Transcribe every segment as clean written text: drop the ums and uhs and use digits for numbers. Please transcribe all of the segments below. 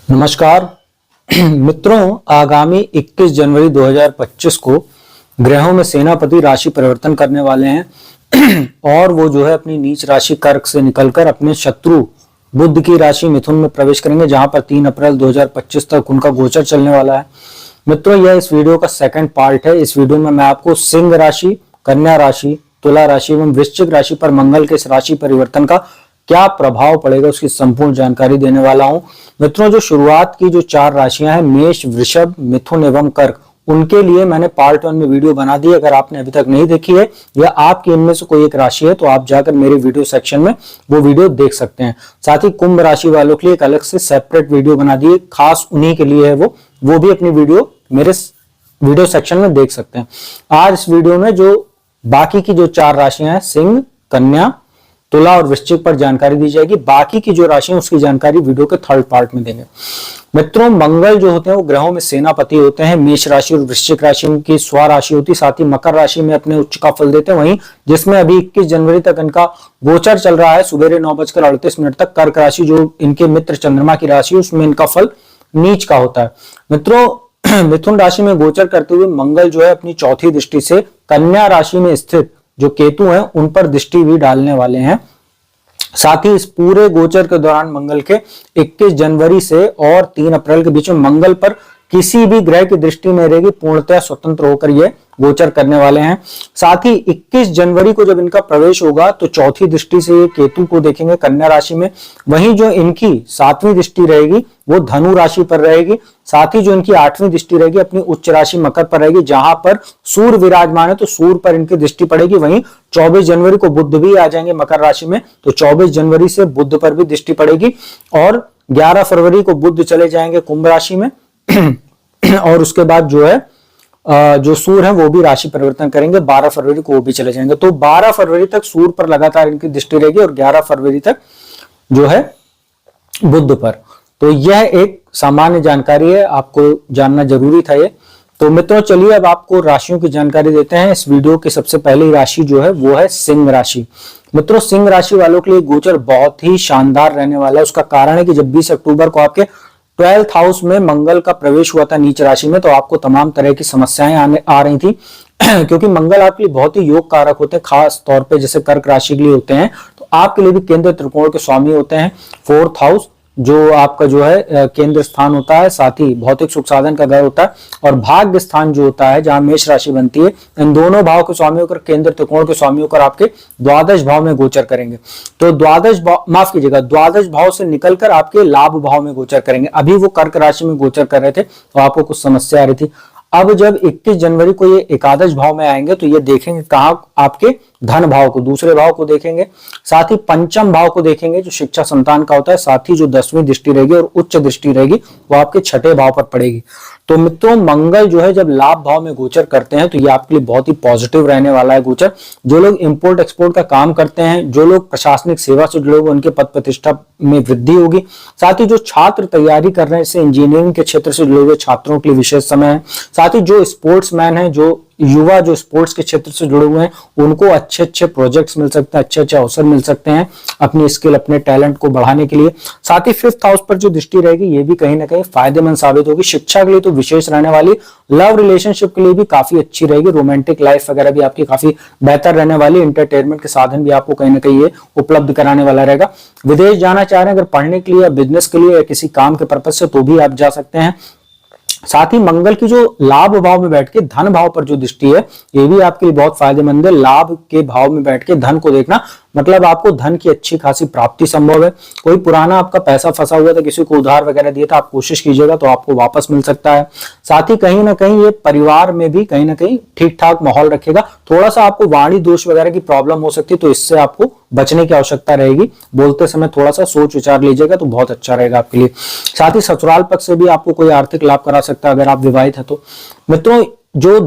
नमस्कार मित्रों, आगामी 21 जनवरी 2025 को ग्रहों में सेनापति राशि परिवर्तन करने वाले हैं और वो जो है अपनी नीच राशि कर्क से निकलकर अपने शत्रु बुध की राशि मिथुन में प्रवेश करेंगे, जहां पर 3 अप्रैल 2025 तक उनका गोचर चलने वाला है। मित्रों, यह इस वीडियो का सेकंड पार्ट है। इस वीडियो में मैं आपको सिंह राशि, कन्या राशि, तुला राशि एवं वृश्चिक राशि पर मंगल के इस राशि परिवर्तन का क्या प्रभाव पड़ेगा उसकी संपूर्ण जानकारी देने वाला हूं। मित्रों, जो शुरुआत की जो 4 राशियां हैं, मेष, वृषभ, मिथुन एवं कर्क, उनके लिए मैंने पार्ट 1 में वीडियो बना दी। अगर आपने अभी तक नहीं देखी है या आपकी इनमें से कोई एक राशि है तो आप जाकर मेरे वीडियो सेक्शन में वो वीडियो देख सकते हैं। साथ ही कुंभ राशि वालों के लिए एक अलग से सेपरेट वीडियो बना दी है, खास उन्हीं के लिए है वो भी अपनी वीडियो मेरे वीडियो सेक्शन में देख सकते हैं। आज इस वीडियो में जो बाकी की जो 4 राशियां हैं, सिंह, कन्या, तुला और वृश्चिक पर जानकारी दी जाएगी। बाकी की जो राशि है उसकी जानकारी वीडियो के थर्ड पार्ट में देंगे। मित्रों, मंगल जो होते हैं वो ग्रहों में सेनापति होते हैं। मेष राशि और वृश्चिक राशि की स्वराशि होती है, साथ ही मकर राशि में अपने उच्च का फल देते हैं। वहीं जिसमें अभी 21 जनवरी तक इनका गोचर चल रहा है, सुबह 9:38 तक, कर्क राशि जो इनके मित्र चंद्रमा की राशि, उसमें इनका फल नीच का होता है। मित्रों, मिथुन राशि में गोचर करते हुए मंगल जो है अपनी चौथी दृष्टि से कन्या राशि में स्थित जो केतु हैं उन पर दृष्टि भी डालने वाले हैं। साथ ही इस पूरे गोचर के दौरान मंगल के 21 जनवरी से और 3 अप्रैल के बीच में मंगल पर किसी भी ग्रह की दृष्टि नहीं रहेगी, पूर्णतः स्वतंत्र होकर ये गोचर करने वाले हैं। साथ ही 21 जनवरी को जब इनका प्रवेश होगा तो चौथी दृष्टि से ये केतु को देखेंगे कन्या राशि में। वहीं जो इनकी 7वीं दृष्टि रहेगी वो धनु राशि पर रहेगी। साथ ही जो इनकी 8वीं दृष्टि रहेगी अपनी उच्च राशि मकर पर रहेगी, जहां पर सूर्य विराजमान है तो सूर्य पर इनकी दृष्टि पड़ेगी। वहीं 24 जनवरी को बुध भी आ जाएंगे मकर राशि में, तो 24 जनवरी से बुध पर भी दृष्टि पड़ेगी और 11 फरवरी को बुध चले जाएंगे कुंभ राशि में और उसके बाद जो है जो सूर्य है वो भी राशि परिवर्तन करेंगे, 12 फरवरी को वो भी चले जाएंगे। तो 12 फरवरी तक सूर्य पर लगातार इनकी दृष्टि रहेगी और 11 फरवरी तक जो है बुध पर। तो यह एक सामान्य जानकारी है, आपको जानना जरूरी था ये। तो मित्रों, चलिए अब आपको राशियों की जानकारी देते हैं। इस वीडियो की सबसे पहली राशि जो है वो है सिंह राशि। मित्रों, सिंह राशि वालों के लिए गोचर बहुत ही शानदार रहने वाला है। उसका कारण है कि जब 20 अक्टूबर को आपके 12th हाउस में मंगल का प्रवेश हुआ था नीच राशि में, तो आपको तमाम तरह की समस्याएं आ रही थी क्योंकि मंगल आपके लिए बहुत ही योग कारक होते हैं, खास तौर पे जैसे कर्क राशि के लिए होते हैं, तो आपके लिए भी केंद्र त्रिकोण के स्वामी होते हैं। 4th हाउस जो आपका जो है केंद्र स्थान होता है, साथ ही भौतिक सुख साधन का घर होता है, और भाग्य स्थान जो होता है जहां मेष राशि बनती है, इन दोनों भाव के स्वामी होकर, केंद्र त्रिकोण के स्वामी होकर आपके द्वादश भाव में गोचर करेंगे। तो द्वादश भाव से निकलकर आपके लाभ भाव में गोचर करेंगे। अभी वो कर्क राशि में गोचर कर रहे थे तो आपको कुछ समस्या आ रही थी। अब जब 21 जनवरी को ये एकादश भाव में आएंगे तो ये देखेंगे कहां, आपके धन भाव को, दूसरे भाव को देखेंगे, साथ ही पंचम भाव को देखेंगे जो शिक्षा संतान का होता है, साथ ही जो 10वीं दृष्टि रहेगी और उच्च दृष्टि रहेगी वो आपके 6ठे भाव पर पड़ेगी। तो मित्रों, मंगल जो है जब लाभ भाव में गोचर करते हैं तो ये आपके लिए बहुत ही पॉजिटिव रहने वाला है गोचर। जो लोग इंपोर्ट एक्सपोर्ट का काम करते हैं, जो लोग प्रशासनिक सेवा से जुड़े हुए, उनके पद प्रतिष्ठा में वृद्धि होगी। साथ ही जो छात्र तैयारी कर रहे हैं, जैसे इंजीनियरिंग के क्षेत्र से जुड़े हुए छात्रों के लिए विशेष समय है। साथ ही जो स्पोर्ट्समैन है, जो युवा जो स्पोर्ट्स के क्षेत्र से जुड़े हुए हैं, उनको अच्छे अच्छे प्रोजेक्ट्स मिल सकते हैं, अच्छे अच्छे अवसर मिल सकते हैं अपनी स्किल, अपने टैलेंट को बढ़ाने के लिए। साथ ही 5th हाउस पर जो दृष्टि रहेगी ये भी कहीं ना कहीं फायदेमंद साबित होगी। शिक्षा के लिए तो विशेष रहने वाली, लव रिलेशनशिप के लिए भी काफी अच्छी रहेगी, रोमांटिक लाइफ वगैरह भी आपकी काफी बेहतर रहने वाली, एंटरटेनमेंट के साधन भी आपको कहीं ना कहीं ये उपलब्ध कराने वाला रहेगा। विदेश जाना चाह रहे हैं अगर पढ़ने के लिए या बिजनेस के लिए या किसी काम के पर्पज से, तो भी आप जा सकते हैं। साथ ही मंगल की जो लाभ भाव में बैठ के धन भाव पर जो दृष्टि है ये भी आपके लिए बहुत फायदेमंद है। लाभ के भाव में बैठ के धन को देखना मतलब आपको धन की अच्छी खासी प्राप्ति संभव है। कोई पुराना आपका पैसा फंसा हुआ था, किसी को उधार वगैरह दिया था, आप कोशिश कीजिएगा तो आपको वापस मिल सकता है। साथ ही कहीं ना कहीं ये परिवार में भी कहीं ना कहीं ठीक ठाक माहौल रखेगा। थोड़ा सा आपको वाणी दोष वगैरह की प्रॉब्लम हो सकती है, तो इससे आपको बचने की आवश्यकता रहेगी। बोलते समय थोड़ा सा सोच विचार लीजिएगा तो बहुत अच्छा रहेगा आपके लिए। साथ ही ससुराल पक्ष से भी आपको कोई आर्थिक लाभ करा सकता है अगर आप विवाहित है तो। मित्रों, जो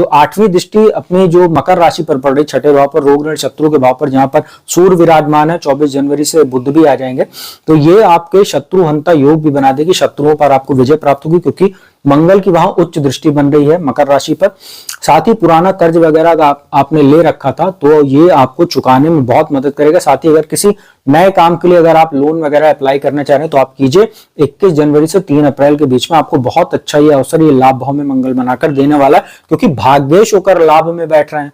8वीं दृष्टि अपनी जो मकर राशि पर पड़ रही, 6ठे भाव पर, रोग ऋण शत्रु के भाव पर, जहां पर सूर्य विराजमान है, 24 जनवरी से बुध भी आ जाएंगे, तो ये आपके शत्रु हंता योग भी बना देगी। शत्रुओं पर आपको विजय प्राप्त होगी क्योंकि मंगल की वहां उच्च दृष्टि बन रही है मकर राशि पर। साथ ही पुराना कर्ज वगैरह का आपने ले रखा था तो ये आपको चुकाने में बहुत मदद करेगा। साथ ही अगर किसी नए काम के लिए अगर आप लोन वगैरह अप्लाई करना चाह रहे हैं तो आप कीजिए। 21 जनवरी से 3 अप्रैल के बीच में आपको बहुत अच्छा ये अवसर, ये लाभ भाव में मंगल बनाकर देने वाला है, क्योंकि भाग्येश होकर लाभ में बैठ रहे हैं।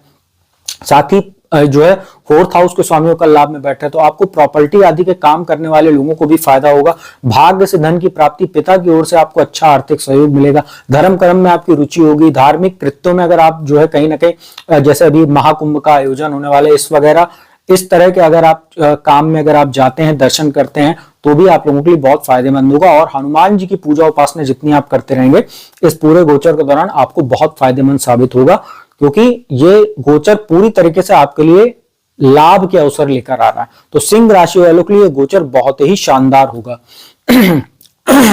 साथ ही जो है 4th हाउस के स्वामियों का लाभ में बैठे, तो आपको प्रॉपर्टी आदि के काम करने वाले लोगों को भी फायदा होगा। भाग्य से धन की प्राप्ति, पिता की ओर से आपको अच्छा आर्थिक सहयोग मिलेगा। धर्म कर्म में आपकी रुचि होगी। धार्मिक कृत्यों में अगर आप जो है कहीं ना कहीं, जैसे अभी महाकुंभ का आयोजन होने वाला है, इस तरह के अगर आप काम में अगर आप जाते हैं, दर्शन करते हैं, तो भी आप लोगों के लिए बहुत फायदेमंद होगा। और हनुमान जी की पूजा उपासना जितनी आप करते रहेंगे इस पूरे गोचर के दौरान आपको बहुत फायदेमंद साबित होगा, क्योंकि ये गोचर पूरी तरीके से आपके लिए लाभ के अवसर लेकर आ रहा है। तो सिंह राशि वालों के लिए गोचर बहुत ही शानदार होगा।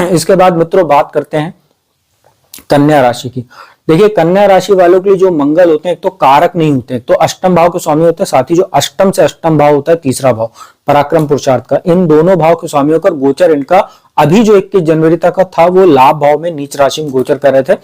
इसके बाद मित्रों बात करते हैं कन्या राशि की। देखिए कन्या राशि वालों के लिए जो मंगल होते हैं, एक तो कारक नहीं होते हैं, तो अष्टम भाव के स्वामी होते हैं। साथ ही जो अष्टम से अष्टम भाव होता है, तीसरा भाव पराक्रम पुरुषार्थ का, इन दोनों भाव के स्वामी होकर गोचर इनका अभी जो 21 जनवरी तक का था वो लाभ भाव में नीच राशि में गोचर कर रहे थे।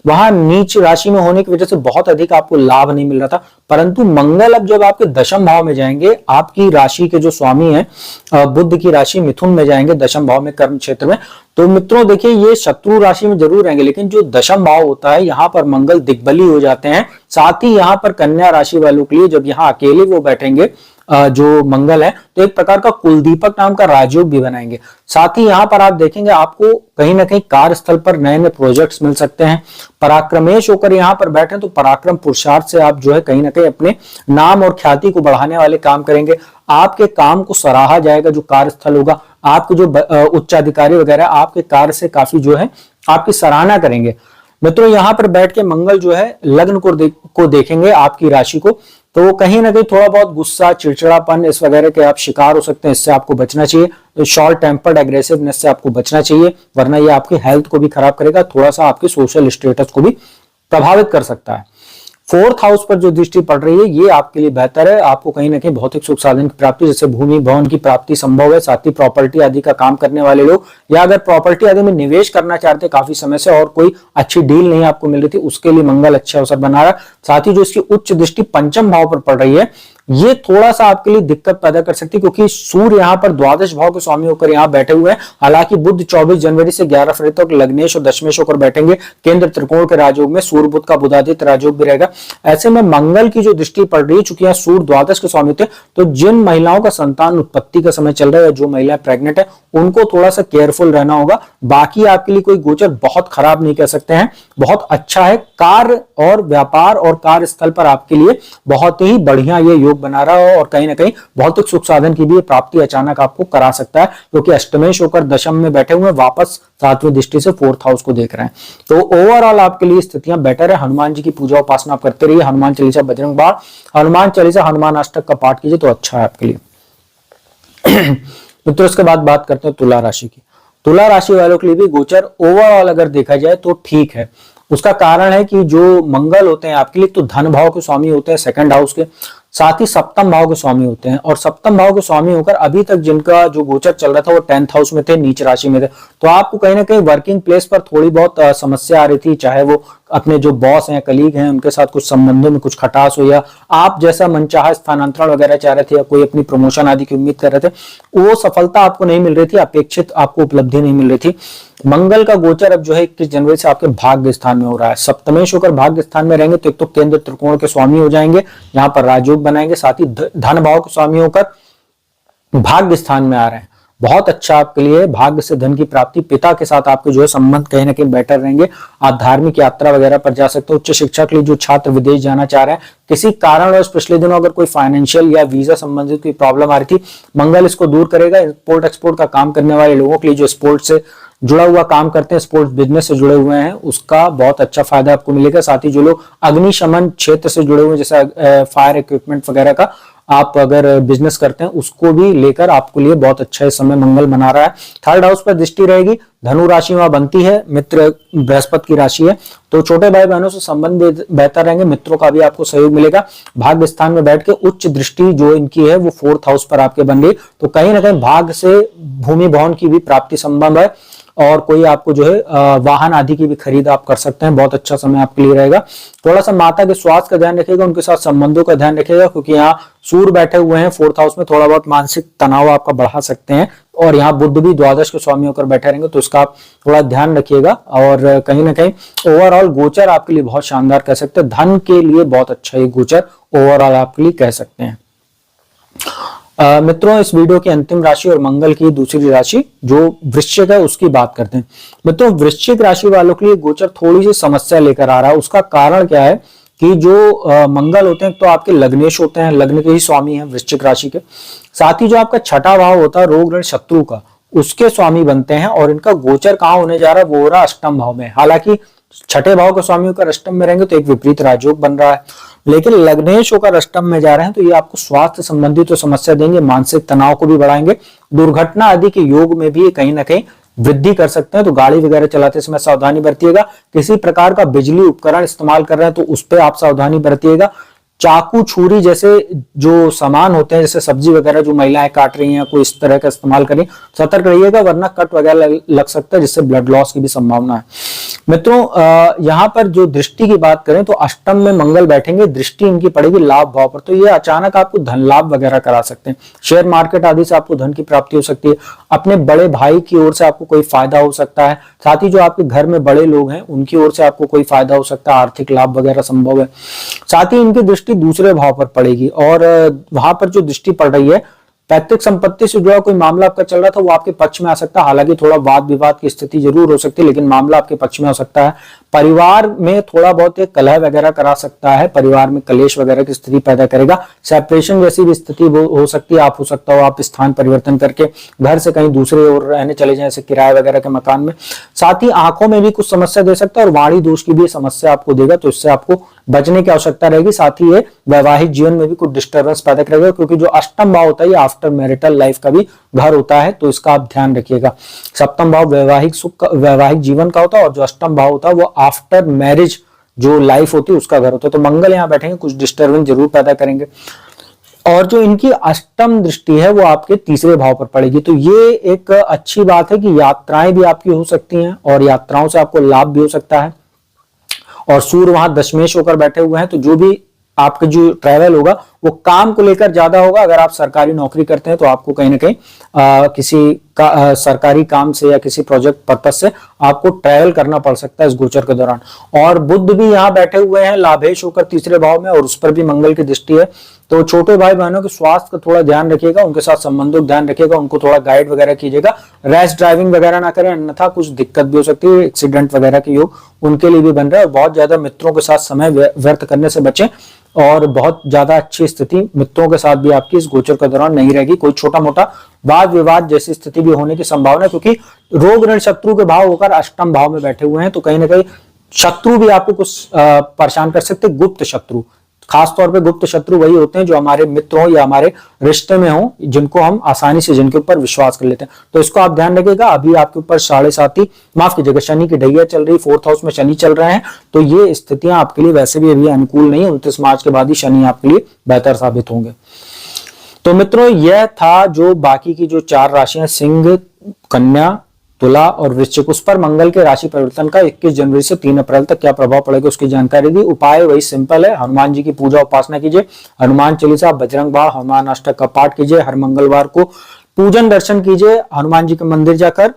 वहां नीच राशि में होने की वजह से बहुत अधिक आपको लाभ नहीं मिल रहा था, परंतु मंगल अब जब आपके दशम भाव में जाएंगे, आपकी राशि के जो स्वामी हैं बुध की राशि मिथुन में जाएंगे, दशम भाव में कर्म क्षेत्र में, तो मित्रों देखिए ये शत्रु राशि में जरूर रहेंगे, लेकिन जो दशम भाव होता है यहाँ पर मंगल दिग्बली हो जाते हैं। साथ ही यहाँ पर कन्या राशि वालों के लिए जब यहाँ अकेले वो बैठेंगे जो मंगल है, तो एक प्रकार का कुलदीपक नाम का राजयोग भी बनाएंगे। साथ ही यहाँ पर आप देखेंगे आपको कहीं ना कहीं कार्यस्थल पर नए नए प्रोजेक्ट्स मिल सकते हैं। पराक्रमेश होकर यहाँ पर बैठे तो पराक्रम पुरुषार्थ से आप जो है कहीं ना कहीं अपने नाम और ख्याति को बढ़ाने वाले काम करेंगे। आपके काम को सराहा जाएगा जो कार्यस्थल होगा। आपके जो उच्च अधिकारी वगैरह आपके कार्य से काफी जो है आपकी सराहना करेंगे। मित्रों यहाँ पर बैठ के मंगल जो है लग्न को देखेंगे आपकी राशि को, तो कहीं ना कहीं थोड़ा बहुत गुस्सा, चिड़चिड़ापन इस वगैरह के आप शिकार हो सकते हैं। इससे आपको बचना चाहिए। शॉर्ट टेम्पर्ड एग्रेसिवनेस से आपको बचना चाहिए, वरना ये आपकी हेल्थ को भी खराब करेगा, थोड़ा सा आपके सोशल स्टेटस को भी प्रभावित कर सकता है। 4th हाउस पर जो दृष्टि पड़ रही है ये आपके लिए बेहतर है। आपको कहीं ना कहीं भौतिक सुख साधन की प्राप्ति, जैसे भूमि भवन की प्राप्ति संभव है। साथ ही प्रॉपर्टी आदि का काम करने वाले लोग, या अगर प्रॉपर्टी आदि में निवेश करना चाहते काफी समय से और कोई अच्छी डील नहीं आपको मिल रही थी, उसके लिए मंगल अच्छा अवसर बना रहा है। साथ ही जो इसकी उच्च दृष्टि पंचम भाव पर पड़ रही है, ये थोड़ा सा आपके लिए दिक्कत पैदा कर सकती है, क्योंकि सूर्य यहाँ पर द्वादश भाव के स्वामी होकर यहाँ बैठे हुए हैं। हालांकि बुध 24 जनवरी से 11 फरवरी तक लग्नेश और दशमेश होकर बैठेंगे केंद्र त्रिकोण के राजयोग में। सूर्य बुध का बुधादित्य राजयोग भी रहेगा। ऐसे में मंगल की जो दृष्टि पड़ रही है, चूंकि यहाँ सूर्य द्वादश के स्वामी होते हैं, तो जिन महिलाओं का संतान उत्पत्ति का समय चल रहा है, जो महिलाएं प्रेग्नेंट है, उनको थोड़ा सा केयरफुल रहना होगा। बाकी आपके लिए कोई गोचर बहुत खराब नहीं कह सकते हैं, बहुत अच्छा है। कार्य और व्यापार और कार्यस्थल पर आपके लिए बहुत ही बढ़िया ये योग बना रहा है, और कहीं ना कहीं भौतिक सुख साधन की भी प्राप्ति अचानक आपको करा सकता है, क्योंकि अष्टमेश होकर दशम में बैठे हुए वापस 7वीं दृष्टि से 4th हाउस को देख रहे हैं। तो ओवरऑल आपके लिए स्थितियां बेटर है। हनुमान जी की पूजा उपासना आप करते रहिए। हनुमान चालीसा, बजरंग बाण, हनुमान चालीसा, हनुमान अष्टक का पाठ कीजिए तो अच्छा है आपके लिए। तो इसके बाद बात करते हैं तुला राशि की। तुला राशि वालों के लिए भी गोचर ओवरऑल अगर देखा जाए तो ठीक है। उसका कारण है कि जो मंगल होते हैं आपके लिए, तो धन भाव के स्वामी होते हैं 2nd हाउस के, साथ ही सप्तम भाव के स्वामी होते हैं। और सप्तम भाव के स्वामी होकर अभी तक जिनका जो गोचर चल रहा था वो 10th हाउस में थे, नीच राशि में थे, तो आपको कहीं ना कहीं वर्किंग प्लेस पर थोड़ी बहुत समस्या आ रही थी, चाहे वो अपने जो बॉस हैं, कलीग हैं, उनके साथ कुछ संबंधों में कुछ खटास हो, या आप जैसा मनचाहा स्थानांतरण वगैरह चाह रहे थे, या कोई अपनी प्रमोशन आदि की उम्मीद कर रहे थे, वो सफलता आपको नहीं मिल रही थी, अपेक्षित आपको उपलब्धि नहीं मिल रही थी। मंगल का गोचर अब जो है 21 जनवरी से आपके भाग्य स्थान में हो रहा है। सप्तमेश होकर भाग्य स्थान में रहेंगे तो एक तो केंद्र त्रिकोण के स्वामी हो जाएंगे, यहाँ पर राजयोग बनाएंगे। साथ ही धन भाव के स्वामी होकर भाग्य स्थान में आ रहे हैं, बहुत अच्छा आपके लिए। भाग्य से धन की प्राप्ति, पिता के साथ आपके जो है संबंध कहीं ना कहीं बेटर रहेंगे। आप धार्मिक यात्रा वगैरह पर जा सकते हो। उच्च शिक्षा के लिए जो छात्र विदेश जाना चाह रहे हैं, किसी कारणवश पिछले दिनों अगर कोई फाइनेंशियल या वीजा संबंधित कोई प्रॉब्लम आ रही थी, मंगल इसको दूर करेगा। इंपोर्ट एक्सपोर्ट का काम करने वाले लोगों के लिए, जो स्पोर्ट से जुड़ा हुआ काम करते हैं, स्पोर्ट्स बिजनेस से जुड़े हुए हैं, उसका बहुत अच्छा फायदा आपको मिलेगा। साथ ही जो लोग अग्निशमन क्षेत्र से जुड़े हुए, जैसे फायर इक्विपमेंट वगैरह का आप अगर बिजनेस करते हैं, उसको भी लेकर आपके लिए बहुत अच्छा समय मंगल बना रहा है। 3rd हाउस पर दृष्टि रहेगी, धनु राशि वहां बनती है, मित्र बृहस्पति की राशि है, तो छोटे भाई बहनों से संबंध बेहतर रहेंगे, मित्रों का भी आपको सहयोग मिलेगा। भाग्य स्थान में बैठ के उच्च दृष्टि जो इनकी है वो 4th हाउस पर आपके बन रही, तो कहीं ना कहीं भाग्य से भूमि भवन की भी प्राप्ति संभव है। और कोई आपको जो है वाहन आदि की भी खरीद आप कर सकते हैं। बहुत अच्छा समय आपके लिए रहेगा। थोड़ा सा माता के स्वास्थ्य का ध्यान रखिएगा, उनके साथ संबंधों का ध्यान रखिएगा, क्योंकि यहाँ सूर्य बैठे हुए हैं 4th हाउस में, थोड़ा बहुत मानसिक तनाव आपका बढ़ा सकते हैं। और यहाँ बुध भी द्वादश के स्वामी होकर बैठे रहेंगे, तो इसका आप थोड़ा ध्यान रखिएगा। और कहीं ना कहीं ओवरऑल गोचर आपके लिए बहुत शानदार कह सकते हैं, धन के लिए बहुत अच्छा ये गोचर ओवरऑल आपके लिए कह सकते हैं। मित्रों, इस वीडियो की अंतिम राशि और मंगल की दूसरी राशि जो वृश्चिक है उसकी बात करते हैं। मित्रों, वृश्चिक राशि वालों के लिए गोचर थोड़ी सी समस्या लेकर आ रहा है। उसका कारण क्या है कि जो मंगल होते हैं तो आपके लग्नेश होते हैं, लग्न के ही स्वामी हैं वृश्चिक राशि के। साथ ही जो आपका छठा भाव होता है रोग ऋण शत्रु का, उसके स्वामी बनते हैं। और इनका गोचर कहाँ होने जा रहा है, वो हो रहा है अष्टम भाव में। हालांकि छठे भाव के स्वामी होकर अष्टम में रहेंगे तो एक विपरीत राजयोग बन रहा है, लेकिन लग्नेश होकर अष्टम में जा रहे हैं तो ये आपको स्वास्थ्य संबंधी तो समस्या देंगे, मानसिक तनाव को भी बढ़ाएंगे, दुर्घटना आदि के योग में भी कहीं ना कहीं वृद्धि कर सकते हैं। तो गाड़ी वगैरह चलाते समय सावधानी बरतिएगा। किसी प्रकार का बिजली उपकरण इस्तेमाल कर रहे हैं तो उस पर आप सावधानी बरतिएगा। चाकू छुरी जैसे जो सामान होते हैं, जैसे सब्जी वगैरह जो महिलाएं काट रही हैं, कोई इस तरह का इस्तेमाल करें, सतर्क रहिएगा, वरना कट वगैरह लग सकता है, जिससे ब्लड लॉस की भी संभावना है। मित्रों, यहाँ पर जो दृष्टि की बात करें तो अष्टम में मंगल बैठेंगे, दृष्टि इनकी पड़ेगी लाभ भाव पर, तो ये अचानक आपको धन लाभ वगैरह करा सकते हैं। शेयर मार्केट आदि से आपको धन की प्राप्ति हो सकती है। अपने बड़े भाई की ओर से आपको कोई फायदा हो सकता है। साथ ही जो आपके घर में बड़े लोग हैं उनकी ओर से आपको कोई फायदा हो सकता है, आर्थिक लाभ वगैरह संभव है। साथ ही इनकी दृष्टि दूसरे भाव पर पड़ेगी, और वहां पर जो दृष्टि पड़ रही है, पैतृक संपत्ति से जुड़ा कोई मामला आपका चल रहा था वो आपके पक्ष में आ सकता है। हालांकि थोड़ा वाद विवाद की स्थिति जरूर हो सकती है, लेकिन मामला आपके पक्ष में हो सकता है। परिवार में थोड़ा बहुत एक कलह वगैरह करा सकता है, परिवार में कलेश वगैरह की स्थिति पैदा करेगा। सेपरेशन जैसी भी स्थिति हो सकती है। आप हो सकता हो आप स्थान परिवर्तन करके घर से कहीं दूसरे ओर रहने चले जाएं, जैसे किराए वगैरह के मकान में। साथ ही आंखों में भी कुछ समस्या दे सकता है और वाणी दोष की भी समस्या आपको देगा, तो इससे आपको बचने की आवश्यकता रहेगी। साथ ही ये वैवाहिक जीवन में भी कुछ डिस्टर्बेंस पैदा करेगा, क्योंकि जो अष्टम भाव होता है ये आफ्टर मैरिटल लाइफ का भी घर होता है, तो इसका आप ध्यान रखिएगा। सप्तम भाव वैवाहिक सुख, वैवाहिक जीवन का होता है, और जो अष्टम भाव होता है वो आफ्टर मैरिज जो लाइफ होती है उसका घर होता है। तो मंगल यहाँ बैठेंगे, कुछ डिस्टर्बेंस जरूर पैदा करेंगे। और जो इनकी अष्टम दृष्टि है वो आपके तीसरे भाव पर पड़ेगी, तो ये एक अच्छी बात है कि यात्राएं भी आपकी हो सकती हैं और यात्राओं से आपको लाभ भी हो सकता है। और सूर्य वहां दशमेश होकर बैठे हुए हैं, तो जो भी आपका जो ट्रैवल होगा वो काम को लेकर ज्यादा होगा। अगर आप सरकारी नौकरी करते हैं तो आपको कहीं ना कहीं किसी का सरकारी काम से या किसी प्रोजेक्ट पर्पज से आपको ट्रैवल करना पड़ सकता है इस गोचर के दौरान। और बुध भी यहाँ बैठे हुए हैं लाभेश होकर तीसरे भाव में, और उस पर भी मंगल की दृष्टि है। तो छोटे भाई बहनों के स्वास्थ्य का थोड़ा ध्यान रखिएगा, उनके साथ संबंधों का ध्यान रखिएगा, उनको थोड़ा गाइड वगैरह कीजिएगा। रैश ड्राइविंग वगैरह ना करें, अन्यथा कुछ दिक्कत भी हो सकती है। एक्सीडेंट वगैरह के योग उनके लिए भी बन रहा है। बहुत ज्यादा मित्रों के साथ समय व्यर्थ करने से बचें, और बहुत ज्यादा अच्छी स्थिति मित्रों के साथ भी आपकी इस गोचर के दौरान नहीं रहेगी। कोई छोटा मोटा वाद विवाद जैसी स्थिति भी होने की संभावना है, क्योंकि रोग ऋण शत्रु के भाव होकर अष्टम भाव में बैठे हुए हैं, तो कहीं ना कहीं शत्रु भी आपको कुछ परेशान कर सकते। गुप्त शत्रु, खासतौर पे गुप्त शत्रु वही होते हैं जो हमारे मित्र हो या हमारे रिश्ते में हो, जिनको हम आसानी से जिनके ऊपर विश्वास कर लेते हैं। तो इसको आप ध्यान रखिएगा। अभी आपके ऊपर 7.5 माफ कीजिएगा शनि की ढैया चल रही, 4th हाउस में शनि चल रहे हैं, तो ये स्थितियां आपके लिए वैसे भी अभी अनुकूल नहीं है। 29 मार्च के बाद ही शनि आपके लिए बेहतर साबित होंगे। तो मित्रों, यह था जो बाकी की जो 4 राशियां सिंह, कन्या, तुला और वृश्चिक, उस पर मंगल के राशि परिवर्तन का 21 जनवरी से 3 अप्रैल तक क्या प्रभाव पड़ेगा उसकी जानकारी दी। उपाय वही सिंपल है, हनुमान जी की पूजा उपासना कीजिए, हनुमान चालीसा, बजरंग बाण, हनुमान अष्टक का पाठ कीजिए, हर मंगलवार को पूजन दर्शन कीजिए हनुमान जी के मंदिर जाकर।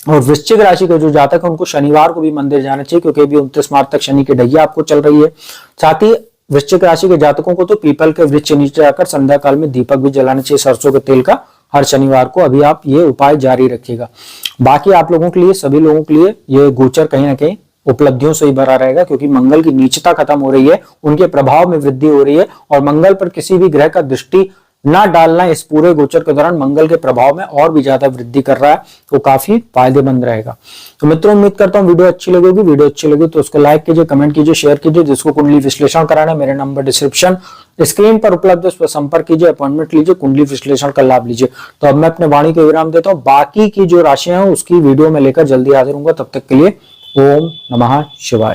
और वृश्चिक राशि के जो जातक है उनको शनिवार को भी मंदिर जाना चाहिए, क्योंकि अभी 29 मार्च तक शनि की ढैया आपको चल रही है। साथ ही वृश्चिक राशि के जातकों को तो पीपल के वृक्ष नीचे जाकर संध्या काल में दीपक भी जलाना चाहिए सरसों के तेल का, हर शनिवार को। अभी आप ये उपाय जारी रखिएगा। बाकी आप लोगों के लिए, सभी लोगों के लिए ये गोचर कहीं ना कहीं उपलब्धियों से ही भरा रहेगा, क्योंकि मंगल की नीचता खत्म हो रही है, उनके प्रभाव में वृद्धि हो रही है, और मंगल पर किसी भी ग्रह का दृष्टि ना डालना इस पूरे गोचर के दौरान मंगल के प्रभाव में और भी ज्यादा वृद्धि कर रहा है, तो काफी फायदेमंद रहेगा। तो मित्रों, उम्मीद करता हूँ वीडियो अच्छी लगेगी। वीडियो अच्छी लगी तो उसको लाइक कीजिए, कमेंट कीजिए, शेयर कीजिए। जिसको कुंडली विश्लेषण कराना है, मेरे नंबर डिस्क्रिप्शन स्क्रीन पर उपलब्ध है, उस पर संपर्क कीजिए, अपॉइंटमेंट लीजिए, कुंडली विश्लेषण का लाभ लीजिए। तो अब मैं अपने वाणी को विराम देता हूँ। बाकी की जो राशियां हैं उसकी वीडियो में लेकर जल्दी हाजिर होऊंगा। तब तक के लिए ओम नमः शिवाय।